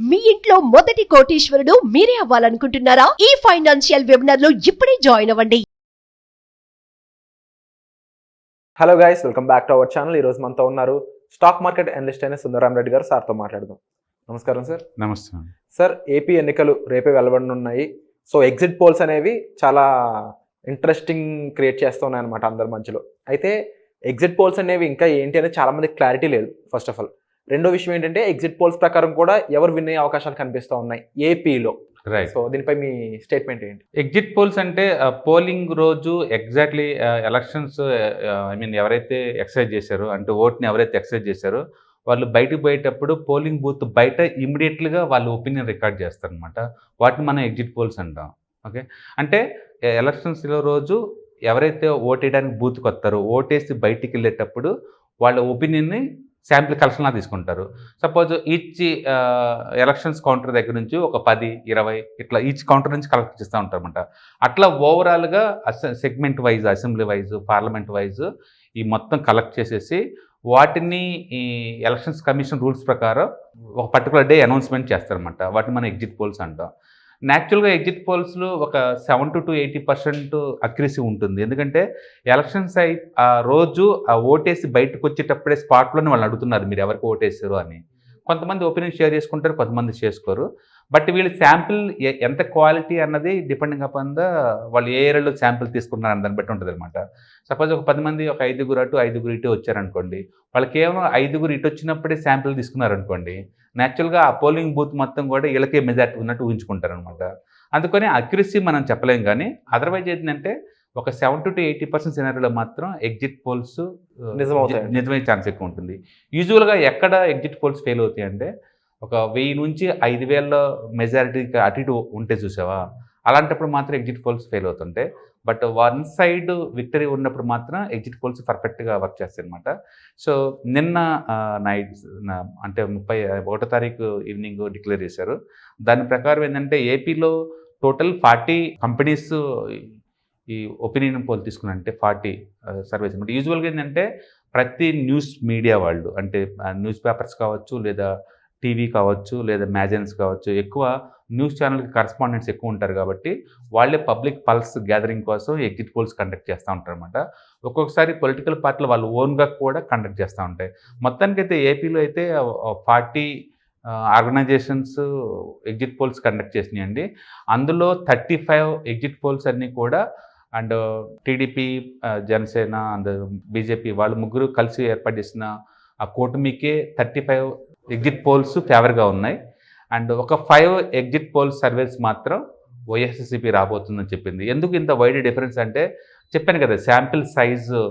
మీ ఇంట్లో మొదటి కోటీశ్వరుడు మీరే అవ్వాలనుకుంటున్నారా? ఈ ఫైనాన్షియల్ వెబినార్ లో ఇప్పుడే జాయిన్ అవ్వండి. Hello guys, welcome back to our channel. ఈరోజు మనతో ఉన్నారు స్టాక్ మార్కెట్ అనలిస్ట్ అయిన సుందరరామ్ రెడ్డి గారు. సార్తో మాట్లాడదాం. నమస్కారం సార్. నమస్తే సార్, ఏపీ ఎన్నికలు రేపే వెలువడనున్నాయి. సో ఎగ్జిట్ పోల్స్ అనేవి చాలా ఇంట్రెస్టింగ్ క్రియేట్ చేస్తూ ఉన్నాయి అనమాట అందరి మధ్యలో. అయితే ఎగ్జిట్ పోల్స్ అనేవి ఇంకా ఏంటి అనేది చాలా మందికి క్లారిటీ లేదు. ఫస్ట్ ఆఫ్ ఆల్ రెండో విషయం ఏంటంటే ఎగ్జిట్ పోల్స్ ప్రకారం కూడా ఎవరు విన్ అయ్యే అవకాశాలు కనిపిస్తూ ఉన్నాయి ఏపీలో. రైట్. సో దీనిపై మీ స్టేట్మెంట్ ఏంటి? ఎగ్జిట్ పోల్స్ అంటే పోలింగ్ రోజు ఎగ్జాక్ట్లీ ఎలక్షన్స్ ఎవరైతే ఎక్సర్సైజ్ చేశారో, అంటే ఓట్ని ఎవరైతే ఎక్సర్సైజ్ చేశారో వాళ్ళు బయటకు పోయేటప్పుడు పోలింగ్ బూత్ బయట ఇమ్మీడియట్గా వాళ్ళ ఒపీనియన్ రికార్డ్ చేస్తారనమాట. వాటిని మనం ఎగ్జిట్ పోల్స్ అంటాం. ఓకే, అంటే ఎలక్షన్స్లో రోజు ఎవరైతే ఓటేయడానికి బూత్కి వస్తారో ఓటేసి బయటికి వెళ్ళేటప్పుడు వాళ్ళ ఒపీనియన్ని శాంపిల్ కలెక్షన్లా తీసుకుంటారు. సపోజ్ ఈచ్ ఎలక్షన్స్ కౌంటర్ దగ్గర నుంచి ఒక 10-20 ఇట్లా ఈచ్ కౌంటర్ నుంచి కలెక్ట్ చేస్తూ ఉంటారన్నమాట. అట్లా ఓవరాల్గా segment wise, assembly wise, parliament wise ఈ మొత్తం కలెక్ట్ చేసేసి వాటిని ఈ ఎలక్షన్స్ కమిషన్ రూల్స్ ప్రకారం ఒక పర్టికులర్ డే అనౌన్స్మెంట్ చేస్తారన్నమాట. వాటిని మనం ఎగ్జిట్ పోల్స్ అంటాం. న్యాచురల్గా ఎగ్జిట్ పోల్స్లో ఒక 70 to 80% అక్యురసీ ఉంటుంది. ఎందుకంటే ఎలక్షన్స్ ఆ రోజు ఆ ఓటేసి బయటకు వచ్చేటప్పుడే స్పాట్లోనే వాళ్ళు అడుగుతున్నారు మీరు ఎవరికి ఓటేసారు అని. కొంతమంది ఒపీనియన్ షేర్ చేసుకుంటారు, కొంతమంది చేసుకోరు. బట్ వీళ్ళు శాంపిల్ ఎంత క్వాలిటీ అన్నది డిపెండింగ్ అపాన్ వాళ్ళు ఏ ఏరియాలో శాంపిల్ తీసుకున్నారు అన్న దాన్ని బట్టి ఉంటుంది అనమాట. సపోజ్ ఒక 10 మంది ఒక 5 అటు 5 ఇటు వచ్చారనుకోండి, వాళ్ళు కేవలం 5 ఇటు వచ్చినప్పుడే శాంపిల్ తీసుకున్నారనుకోండి, న్యాచురల్గా ఆ పోలింగ్ బూత్ మొత్తం కూడా వీళ్ళకే మెజార్టీ ఉన్నట్టు ఊహించుకుంటారు అనమాట. అందుకని అక్యురసీ మనం చెప్పలేం. కానీ అదర్వైజ్ ఏంటంటే ఒక 70 to 80% సినారీలో మాత్రం ఎగ్జిట్ పోల్స్ నిజమయ్యే ఛాన్స్ ఎక్కువ ఉంటుంది. యూజువల్గా ఎక్కడ ఎగ్జిట్ పోల్స్ ఫెయిల్ అవుతాయి అంటే ఒక 1000 నుంచి 5000 మెజారిటీకి అటు ఇటు ఉంటే చూసావా, అలాంటప్పుడు మాత్రం ఎగ్జిట్ పోల్స్ ఫెయిల్ అవుతుంటాయి. బట్ వన్ సైడ్ విక్టరీ ఉన్నప్పుడు మాత్రం ఎగ్జిట్ పోల్స్ పర్ఫెక్ట్గా వర్క్ చేస్తాయి అనమాట. సో నిన్న నైట్ అంటే 31వ తారీఖు ఈవినింగ్ డిక్లేర్ చేశారు. దాని ప్రకారం ఏంటంటే ఏపీలో టోటల్ 40 కంపెనీస్ ఈ ఒపీనియన్ పోల్ తీసుకున్నారంటే 40 సర్వేస్ అనమాట. యూజువల్గా ఏంటంటే ప్రతి న్యూస్ మీడియా వాళ్ళు, అంటే న్యూస్ పేపర్స్ కావచ్చు, లేదా టీవీ కావచ్చు, లేదా మ్యాగజైన్స్ కావచ్చు, ఎక్కువ న్యూస్ ఛానల్కి కరస్పాండెంట్స్ ఎక్కువ ఉంటారు కాబట్టి వాళ్ళే పబ్లిక్ పల్స్ గ్యాదరింగ్ కోసం ఎగ్జిట్ పోల్స్ కండక్ట్ చేస్తూ ఉంటారు అనమాట. ఒక్కొక్కసారి పొలిటికల్ పార్టీలు వాళ్ళు ఓన్గా కూడా కండక్ట్ చేస్తూ ఉంటాయి. మొత్తానికైతే ఏపీలో అయితే 40 ఆర్గనైజేషన్స్ ఎగ్జిట్ పోల్స్ కండక్ట్ చేసినాయండి. అందులో 35 ఎగ్జిట్ పోల్స్ అన్నీ కూడా and TDP, Janasena and BJP వాళ్ళు ముగ్గురు కలిసి ఏర్పాటు చేసిన ఆ కూటమికే 35 ఎగ్జిట్ పోల్స్ ఫేవర్గా ఉన్నాయి. అండ్ ఒక 5 ఎగ్జిట్ పోల్స్ సర్వేస్ మాత్రం వైఎస్ఆర్సీపీ రాబోతుందని చెప్పింది. ఎందుకు ఇంత వైడ్ డిఫరెన్స్ అంటే చెప్పాను కదా, శాంపిల్ సైజు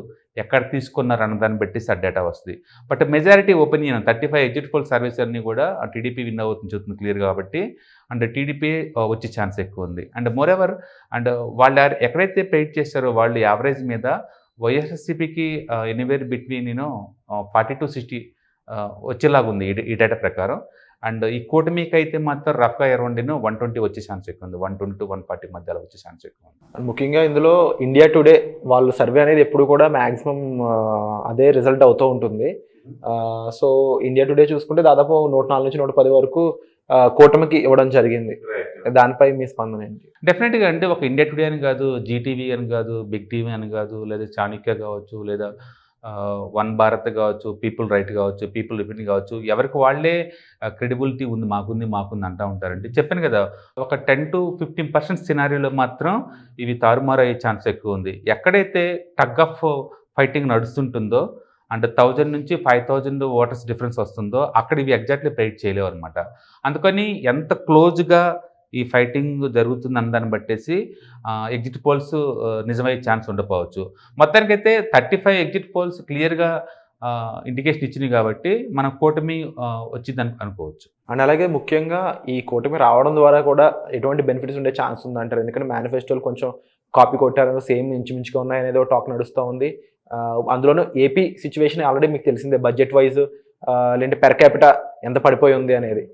ఎక్కడ తీసుకున్నారు అన్న దాన్ని బట్టి ఆ డేటా వస్తుంది. But majority opinion 35 exit poll surveys అన్నీ కూడా టీడీపీ విన్ అవుతుంది చెప్తుంది క్లియర్ కాబట్టి. అండ్ టీడీపీ వచ్చే ఛాన్స్ ఎక్కువ ఉంది. అండ్ మోర్ ఎవర్ అండ్ వాళ్ళు ఎక్కడైతే పెయిట్ చేశారో వాళ్ళు యావరేజ్ మీద వైఎస్ఆర్సీపీకి ఎనీవేర్ బిట్వీన్ 40 to 60 వచ్చేలాగా ఉంది ఈ డేటా ప్రకారం. అండ్ ఈ కూటమికి అయితే మాత్రం రఫ్గా అరౌండ్ 120 వచ్చే ఛాన్స్ ఎక్కువ ఉంది. 120 to 140 మధ్యలో వచ్చే ఛాన్స్ ఎక్కువ ఉంది. అండ్ ముఖ్యంగా ఇందులో ఇండియా టుడే వాళ్ళు సర్వే అనేది ఎప్పుడు కూడా మ్యాక్సిమం అదే రిజల్ట్ అవుతూ ఉంటుంది. సో ఇండియా టుడే చూసుకుంటే దాదాపు 104 నుంచి 110 వరకు కూటమికి ఇవ్వడం జరిగింది. దానిపై మీ స్పందన ఏంటి? డెఫినెట్గా అంటే ఒక ఇండియా టుడే అని కాదు, జీటీవీ అని కాదు, బిగ్ టీవీ అని కాదు, లేదా చాణక్య కావచ్చు, లేదా వన్ భారత్ కావచ్చు, పీపుల్ రైట్ కావచ్చు, పీపుల్ రిపీట్ కావచ్చు, ఎవరికి వాళ్ళే క్రెడిబిలిటీ ఉంది, మాకుంది అంటూ ఉంటారండి. చెప్పాను కదా, ఒక 10 to 15% సినారియోలో మాత్రం ఇవి తారుమారు అయ్యే ఛాన్స్ ఎక్కువ ఉంది. ఎక్కడైతే టగ్ ఆఫ్ ఫైటింగ్ నడుస్తుంటుందో అంటే 1000 నుంచి 5000 ఓటర్స్ డిఫరెన్స్ వస్తుందో అక్కడ ఇవి ఎగ్జాక్ట్లీ ప్రెడిక్ట్ చేయలేవు అనమాట. అందుకని ఎంత క్లోజ్గా ఈ ఫైటింగ్ జరుగుతుందని దాన్ని బట్టేసి ఎగ్జిట్ పోల్స్ నిజమయ్యే ఛాన్స్ ఉండకపోవచ్చు. మొత్తానికైతే 35 ఎగ్జిట్ పోల్స్ క్లియర్గా ఇండికేషన్ ఇచ్చినాయి కాబట్టి మనం కూటమి వచ్చిందని అనుకోవచ్చు. అండ్ అలాగే ముఖ్యంగా ఈ కూటమి రావడం ద్వారా కూడా ఎటువంటి బెనిఫిట్స్ ఉండే ఛాన్స్ ఉందంటారు? ఎందుకంటే మేనిఫెస్టోలు కొంచెం కాపీ కొట్టారు, సేమ్ ఇంచుమించుగా ఉన్నాయి అనేది ఒక టాక్ నడుస్తూ ఉంది. అందులోనూ ఏపీ సిచ్యువేషన్ ఆల్రెడీ మీకు తెలిసిందే, బడ్జెట్ వైజ్ లేదంటే పెర్ క్యాపిటా ఎంత పడిపోయి ఉంది అనేది.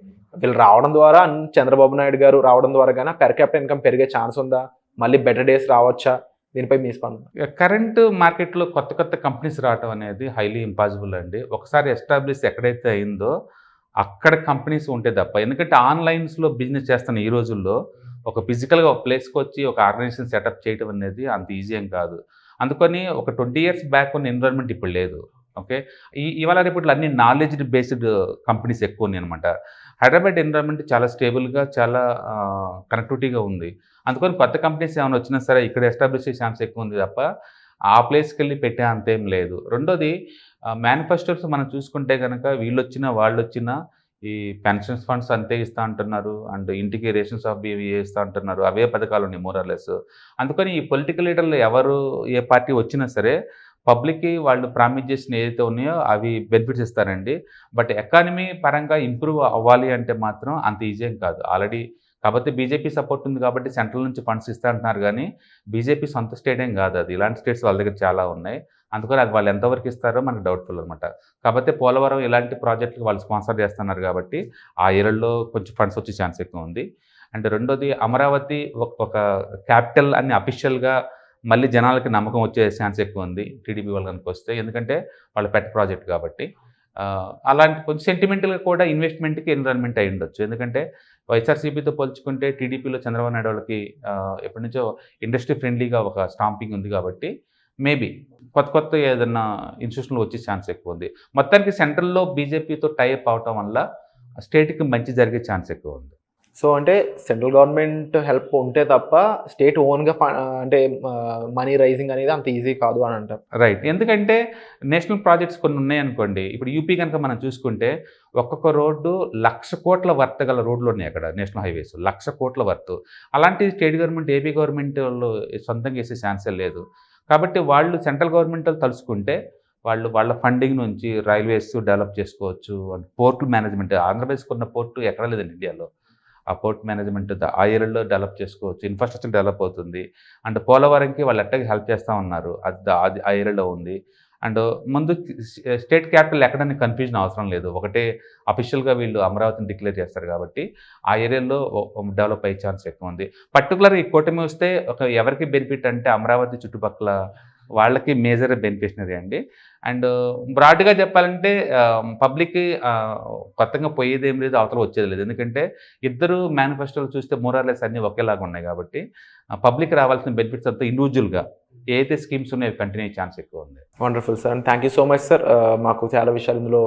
వీళ్ళు రావడం ద్వారా చంద్రబాబు నాయుడు గారు రావడం ద్వారా కానీ పెర్ క్యాపిటల్ ఇన్కమ్ పెరిగే ఛాన్స్ ఉందా? మళ్ళీ బెటర్ డేస్ రావచ్చా? దీనిపై మీ స్పందన. కరెంట్ మార్కెట్లో కొత్త కొత్త కంపెనీస్ రావడం అనేది హైలీ ఇంపాసిబుల్ అండి. ఒకసారి ఎస్టాబ్లిష్ ఎక్కడైతే అయిందో అక్కడ కంపెనీస్ ఉంటే తప్ప. ఎందుకంటే ఆన్‌లైన్స్‌లో బిజినెస్ చేస్తున్న ఈ రోజుల్లో ఒక ఫిజికల్‌గా ఒక ప్లేస్‌కి వచ్చి ఒక ఆర్గనైజేషన్ సెటప్ చేయడం అనేది అంత ఈజీ ఏం కాదు. అందుకని ఒక 20 ఇయర్స్ బ్యాక్ ఉన్న ఎన్విరాన్మెంట్ ఇప్పుడు లేదు. ఓకే. ఇవాళ రేపట్లో అన్ని నాలెడ్జ్ బేస్డ్ కంపెనీస్ ఎక్కువ ఉన్నాయన్నమాట. హైదరాబాద్ ఎన్విరాన్మెంట్ చాలా స్టేబుల్‌గా, చాలా కనెక్టివిటీగా ఉంది. అందుకని కొత్త కంపెనీస్ ఏమైనా వచ్చినా సరే ఇక్కడ ఎస్టాబ్లిష్ చేసే ఛాన్స్ ఎక్కువ ఉంది తప్ప, ఆ ప్లేస్‌కెళ్ళి పెట్టే అంతేం లేదు. రెండోది మేనిఫెస్టోస్ మనం చూసుకుంటే గనక వీళ్ళొచ్చినా, వాళ్ళొచ్చినా ఈ పెన్షన్స్ ఫండ్స్ అంతే ఇస్తా అంటున్నారు. అండ్ ఇంటికి రేషన్స్ ఆఫ్ ఇవి ఇస్తా అంటున్నారు. అవే పథకాలున్నాయి మోర్ ఆర్ లెస్. అందుకని ఈ పొలిటికల్ లీడర్లు ఎవరు ఏ పార్టీ వచ్చినా సరే పబ్లిక్‌కి వాళ్ళు ప్రామిస్ చేసినవి ఏదైతే ఉన్నాయో అవి బెనిఫిట్స్ ఇస్తారండి. బట్ ఎకానమీ పరంగా ఇంప్రూవ్ అవ్వాలి అంటే మాత్రం అంత ఈజీ ఏం కాదు. ఆల్రెడీ కాకపోతే బీజేపీ సపోర్ట్ ఉంది కాబట్టి సెంట్రల్ నుంచి ఫండ్స్ ఇస్తా అంటున్నారు గానీ, బీజేపీ సొంత స్టేట్ ఏం కాదు అది. ఇలాంటి స్టేట్స్ వాళ్ళ దగ్గర చాలా ఉన్నాయి. అందుకని అది వాళ్ళు ఎంతవరకు ఇస్తారో మనకు డౌట్‌ఫుల్ అనమాట. కాకపోతే పోలవరం ఇలాంటి ప్రాజెక్టులు వాళ్ళు స్పాన్సర్ చేస్తున్నారు కాబట్టి, ఆ ఏరియాలో కొంచెం ఫండ్స్ వచ్చే ఛాన్స్ ఎక్కువ ఉంది. అండ్ రెండోది అమరావతి ఒక క్యాపిటల్ అని అఫీషియల్‌గా మళ్ళీ జనాలకి నమ్మకం వచ్చే ఛాన్స్ ఎక్కువ ఉంది. టీడీపీ వాళ్ళు కనుక వస్తే. ఎందుకంటే వాళ్ళ పెట్ ప్రాజెక్ట్ కాబట్టి. అలాంటి కొంచెం సెంటిమెంటల్‌గా కూడా ఇన్వెస్ట్‌మెంట్‌కి ఎన్విరాన్మెంట్ అయ్యుండొచ్చు. ఎందుకంటే వైఎస్ఆర్‌సీపీతో పోల్చుకుంటే టీడీపీలో చంద్రబాబు నాయుడు వాళ్ళకి ఎప్పటినుంచో ఇండస్ట్రీ ఫ్రెండ్లీగా ఒక స్టాంపింగ్ ఉంది కాబట్టి మేబీ కొత్త ఏదన్నా ఇన్స్టిట్యూషన్‌లో వచ్చే ఛాన్స్ ఎక్కువ ఉంది. మొత్తానికి సెంట్రల్‌లో బీజేపీతో టై అప్ అవ్వటం వల్ల స్టేట్‌కి మంచి జరిగే ఛాన్స్ ఎక్కువ ఉంది. సో అంటే సెంట్రల్ గవర్నమెంట్ హెల్ప్ ఉంటే తప్ప స్టేట్ ఓన్‌గా అంటే మనీ రైజింగ్ అనేది అంత ఈజీ కాదు అని అంటారు. రైట్. ఎందుకంటే నేషనల్ ప్రాజెక్ట్స్ కొన్ని ఉన్నాయనుకోండి. ఇప్పుడు యూపీ గనుక మనం చూసుకుంటే ఒక్కొక్క రోడ్డు 1,00,000 కోట్ల వర్త్ గల రోడ్లు ఉన్నాయి అక్కడ నేషనల్ హైవేస్. 1,00,000 కోట్ల వర్త్. అలాంటి స్టేట్ గవర్నమెంట్, ఏపీ గవర్నమెంట్ వాళ్ళు సొంతంగా వేసే ఛాన్సే లేదు. కాబట్టి వాళ్ళు సెంట్రల్ గవర్నమెంట్ వాళ్ళు తలుచుకుంటే వాళ్ళు వాళ్ళ ఫండింగ్ నుంచి రైల్వేస్ డెవలప్ చేసుకోవచ్చు. పోర్ట్ మేనేజ్మెంట్ ఆంధ్రప్రదేశ్‌కి ఉన్న పోర్ట్ ఎక్కడా లేదండి ఇండియాలో. ఆ పోర్ట్ మేనేజ్మెంట్ ఆ ఏరియాలో డెవలప్ చేసుకోవచ్చు. ఇన్‌ఫ్రాస్ట్రక్చర్ డెవలప్ అవుతుంది. అండ్ పోలవరంకి వాళ్ళు ఎట్లాగే హెల్ప్ చేస్తా ఉన్నారు. అది ఆ ఏరియాలో ఉంది. అండ్ ముందు స్టేట్ క్యాపిటల్ ఎక్కడని కన్ఫ్యూజన్ అవసరం లేదు. ఒకటే అఫీషియల్‌గా వీళ్ళు అమరావతిని డిక్లేర్ చేస్తారు కాబట్టి ఆ ఏరియాలో డెవలప్ అయ్యే ఛాన్స్ ఎక్కువ ఉంది. పర్టిక్యులర్‌గా ఈ కూటమి వస్తే ఎవరికి బెనిఫిట్ అంటే అమరావతి చుట్టుపక్కల వాళ్ళకి మేజర్ బెనిఫిషనరీ అండి. అండ్ బ్రాడ్‌గా చెప్పాలంటే పబ్లిక్‌కి కొత్తగా పోయేదేం లేదు, అవతల వచ్చేది లేదు. ఎందుకంటే ఇద్దరు మేనిఫెస్టోలు చూస్తే మోర్ ఆర్ లెస్ అన్నీ ఒకేలాగా ఉన్నాయి కాబట్టి పబ్లిక్ రావాల్సిన బెనిఫిట్స్ అంతా ఇండివిజువల్‌గా ఏదైతే స్కీమ్స్ ఉన్నాయో అవి కంటిన్యూ అయ్యే ఛాన్స్ ఎక్కువ ఉంది. Wonderful sir. Thank you so much sir. మాకు చాలా విషయాలు ఇందులో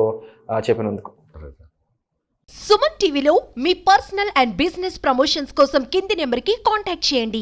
చెప్పినందుకు. సుమన్ టీవీలో మీ పర్సనల్ అండ్ బిజినెస్ ప్రమోషన్స్ కోసం కింది నెంబర్కి కాంటాక్ట్ చేయండి.